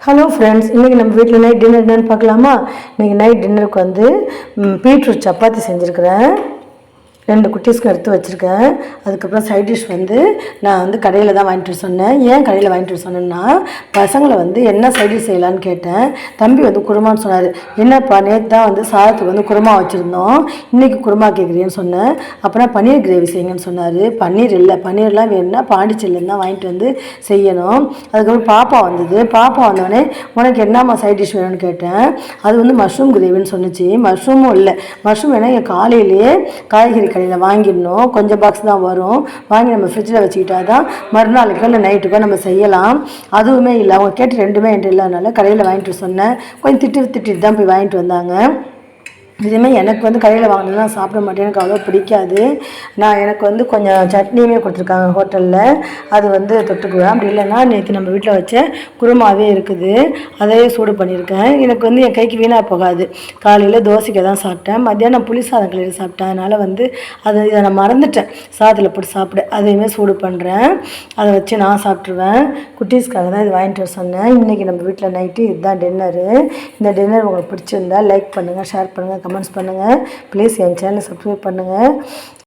Hello friends, இன்றைக்கி நம்ம வீட்டில் நைட் டின்னர் என்னென்னு பார்க்கலாமா? இன்றைக்கி நைட் டின்னருக்கு வந்து பீட்ரூட் சப்பாத்தி செஞ்சுருக்கிறேன். 2 குட்டீஸ்க்கு எடுத்து வச்சுருக்கேன். அதுக்கப்புறம் சைட் டிஷ் வந்து நான் வந்து கடையில் தான் வாங்கிட்டு வர சொன்னேன். ஏன் கடையில் வாங்கிட்டு வர சொன்னேன்னா, பசங்களை வந்து என்ன சைட் டிஷ் செய்யலான்னு கேட்டேன். தம்பி வந்து குருமான்னு சொன்னார். என்னப்பா நேற்று தான் வந்து சாதத்துக்கு வந்து குருமா வச்சுருந்தோம், இன்றைக்கி குருமா கேட்குறீன்னு சொன்னேன். அப்புறம் பன்னீர் கிரேவி செய்யுங்கன்னு சொன்னார். பன்னீர் இல்லை, பன்னீர்லாம் வேணும்னா பாண்டிச்சேரியில் தான் வாங்கிட்டு வந்து செய்யணும். அதுக்கப்புறம் பாப்பா வந்தது. பாப்பா வந்தோடனே உனக்கு என்னம்மா சைட் டிஷ் வேணும்னு கேட்டேன். அது வந்து மஷ்ரூம் கிரேவின்னு சொன்னிச்சு. மஷ்ரூமும் இல்லை, மஷ்ரூம் வேணால் எங்கள் காலையிலேயே காய்கறி கடையில் வாங்கிடணும். கொஞ்சம் பாக்ஸ் தான் வரும். வாங்கி நம்ம ஃப்ரிட்ஜில் வச்சுக்கிட்டா தான் மறுநாளைக்கோ இல்லை நைட்டுக்கோ நம்ம செய்யலாம். அதுவுமே இல்லை, அவங்க கேட்டு 2மே என்கிட்ட இல்லாதனால கடையில் வாங்கிட்டு சொன்னேன். கொஞ்சம் திட்டிட்டு தான் போய் வாங்கிட்டு வந்தாங்க. இதுமாதிரி எனக்கு வந்து கடையில் வாங்கினதுனா சாப்பிட மாட்டேன், எனக்கு அவ்வளோ பிடிக்காது. எனக்கு வந்து கொஞ்சம் சட்னியுமே கொடுத்துருக்காங்க ஹோட்டலில், அது வந்து தொட்டுக்குவேன். அப்படி இல்லைன்னா நேற்று நம்ம வீட்டில் வச்ச குருமாவே இருக்குது, அதையே சூடு பண்ணியிருக்கேன். எனக்கு வந்து என் கைக்கு வீணாக போகாது. காலையில் தோசைக்கு தான் சாப்பிட்டேன், மத்தியானம் புளி சாதம் கிளறி சாப்பிட்டேன். அதனால் வந்து இதை நான் மறந்துட்டேன் சாதத்தில் போட்டு சாப்பிட. அதையுமே சூடு பண்ணுறேன், அதை வச்சு நான் சாப்பிட்ருவேன். குட்டீஸ்க்காக தான் இது வாங்கிட்டு வர சொன்னேன். இன்றைக்கி நம்ம வீட்டில் நைட்டு இதுதான் டின்னரு. இந்த டின்னர் உங்களுக்கு பிடிச்சிருந்தா லைக் பண்ணுங்கள், ஷேர் பண்ணுங்கள், கமெண்ட்ஸ் பண்ணுங்கள். ப்ளீஸ் என் சேனலை சப்ஸ்கிரைப் பண்ணுங்கள்.